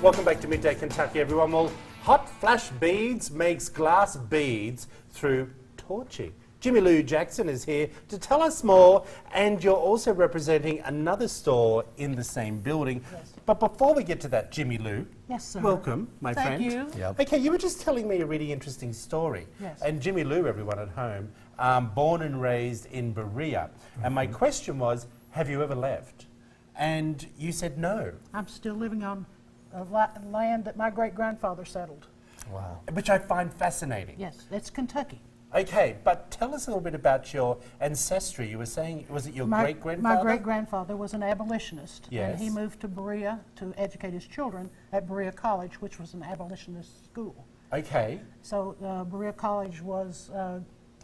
Welcome back to Midday Kentucky, everyone. Well, Hot Flash Beads makes glass beads through torching. Jimmy Lou Jackson is here to tell us more, and you're also representing another store in the same building. Yes. But before we get to that, Jimmy Lou, yes, sir. welcome, my friend. Thank you. Yep. Okay, you were just telling me a really interesting story. Yes. And Jimmy Lou, everyone at home, born and raised in Berea. And my question was, have you ever left? And you said no. I'm still living on land that my great-grandfather settled. Wow. Which I find fascinating. Yes, it's Kentucky. Okay, but tell us a little bit about your ancestry. You were saying, was it your great-grandfather? My great-grandfather was an abolitionist. Yes. And he moved to Berea to educate his children at Berea College, which was an abolitionist school. Okay. So Berea College was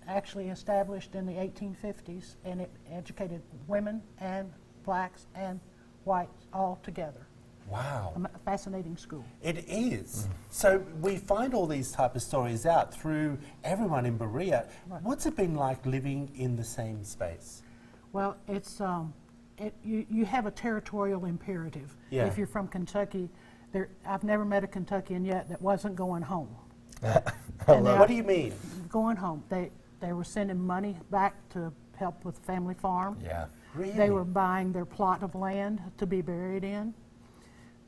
actually established in the 1850s, and it educated women and blacks and whites all together. Wow. A fascinating school. It is. So we find all these type of stories out through everyone in Berea. Right. What's it been like living in the same space? Well, it's you have a territorial imperative. Yeah. If you're from Kentucky, I've never met a Kentuckian yet that wasn't going home. What do you mean? Going home. They were sending money back to help with family farm. Yeah. Really? They were buying their plot of land to be buried in.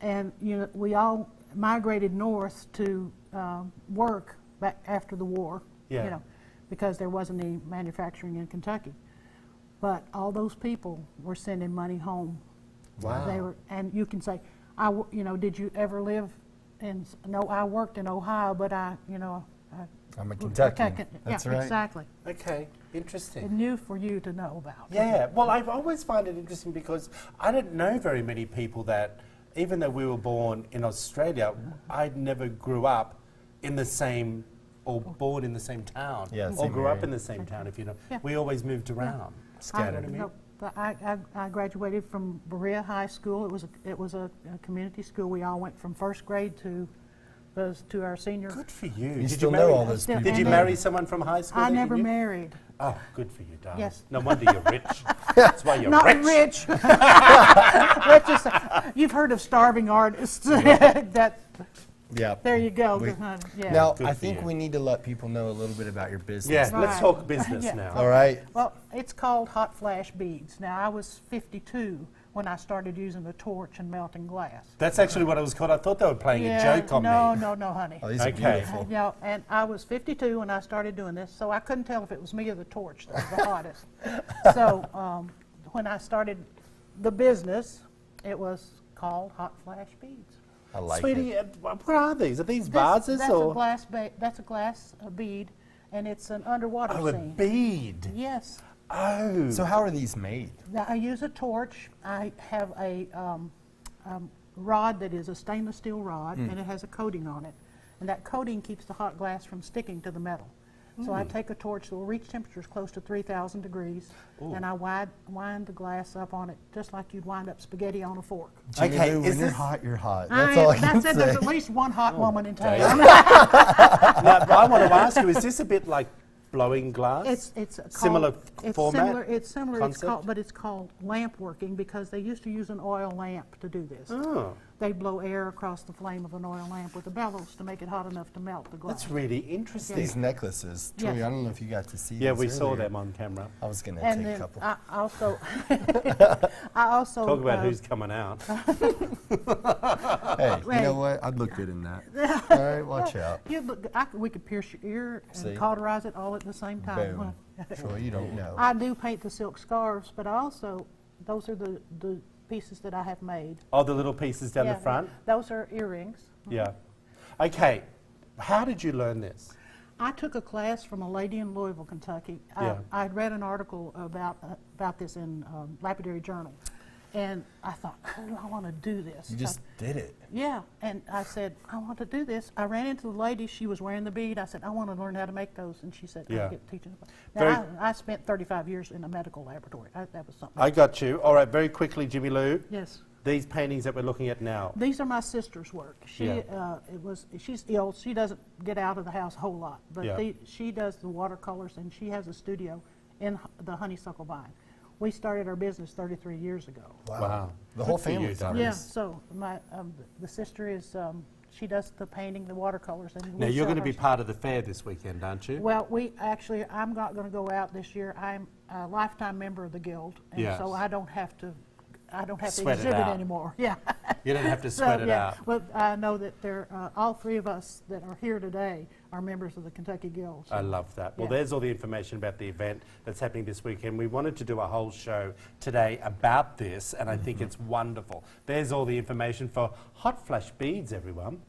And we all migrated north to work back after the war, Yeah. because there wasn't any manufacturing in Kentucky. But all those people were sending money home. Wow. And you can say, did you ever live in? No, I worked in Ohio, but I'm a Kentuckian. That's yeah, right. Exactly. Okay, interesting. And new for you to know about. Yeah, well, I've always found it interesting because I don't know very many people that, even though we were born in Australia, I never grew up in the same, or born in the same town, Yeah, or same grew up area. in the same town, if you know. Yeah. We always moved around. Scattered. No, but I graduated from Berea High School. It was a community school. We all went from first grade to our senior. Good for you. You still know all those Still- people. Did you and marry someone from high school? I that you never knew? married. Oh, good for you, darling. Yes. No wonder you're rich. That's why you're Not rich. Let's just say, you've heard of starving artists. That Yeah. there you go. We- Yeah. Now, Good I for think you. we need to let people know a little bit about your business. Yeah, let's Right. talk business Yeah. now. All right. Well, it's called Hot Flash Beads. Now, I was 52 when I started using a torch and melting glass. That's actually what it was called. I thought they were playing a joke on no, me. no, honey. Oh, these are Okay. beautiful. And I was 52 when I started doing this, so I couldn't tell if it was me or the torch that was the hottest. So when I started the business, it was called Hot Flash Beads. I like Sweetie, it. what are these? Are these vases that's or? that's a glass bead, and it's an underwater Oh, a scene. bead. Yes. Oh. So how are these made? Now, I use a torch. I have a rod that is a stainless steel rod, and it has a coating on it. And that coating keeps the hot glass from sticking to the metal. So I take a torch that will reach temperatures close to 3,000 degrees, and I wind the glass up on it just like you'd wind up spaghetti on a fork. Jimmy Okay, Lou, is when you're this- hot, you're hot. That's all I can That's it. say. There's at least one hot woman in town. Now, I want to ask you: is this a bit like blowing glass? It's Similar it's format, Similar. It's similar. concept? But it's called lamp working because they used to use an oil lamp to do this. Oh, They blow air across the flame of an oil lamp with a bellows to make it hot enough to melt the glass. that's really interesting. These necklaces, Troy, Yes. I don't know if you got to see Yeah, these we saw earlier. them on camera. I was going to And take a then couple. I also Talk about who's coming out. Hey, you know what? I'd look good in that. All right, watch out. we could pierce your ear and See? cauterize it all at the same time. Boom. Troy, you don't know. I do paint the silk scarves, but also those are the pieces that I have made. Oh, the little pieces down Yeah, the front. Those are earrings. Yeah. Okay. How did you learn this? I took a class from a lady in Louisville, Kentucky. Yeah. I'd read an article about this in Lapidary Journal, and I thought, oh, I want to do this. You just did it. Yeah, and I said, I want to do this. I ran into the lady. She was wearing the bead. I said, I want to learn how to make those. And she said, Yeah. I'll get teaching. Very- Now, I spent 35 years in a medical laboratory. That was something. I got you. All right, very quickly, Jimmy Lou. Yes. These paintings that we're looking at now. These are my sister's work. She's ill. She doesn't get out of the house a whole lot, but Yeah. she does the watercolors, and she has a studio in the honeysuckle vine. We started our business 33 years ago. Wow. The whole Good for you, family. Doris. Yeah, so my, the sister is, she does the painting, the watercolors. And Now, we you're sell going to be hers. part of the fair this weekend, aren't you? Well, I'm not going to go out this year. I'm a lifetime member of the guild, and Yes. so I don't have to Sweat it exhibit out. anymore. Yeah. You don't have to So, sweat it yeah. out. Well, I know that all three of us that are here today are members of the Kentucky Guild. I so- love that. Well, Yeah. there's all the information about the event that's happening this weekend. We wanted to do a whole show today about this, and I think it's wonderful. There's all the information for Hot Flash Beads, everyone.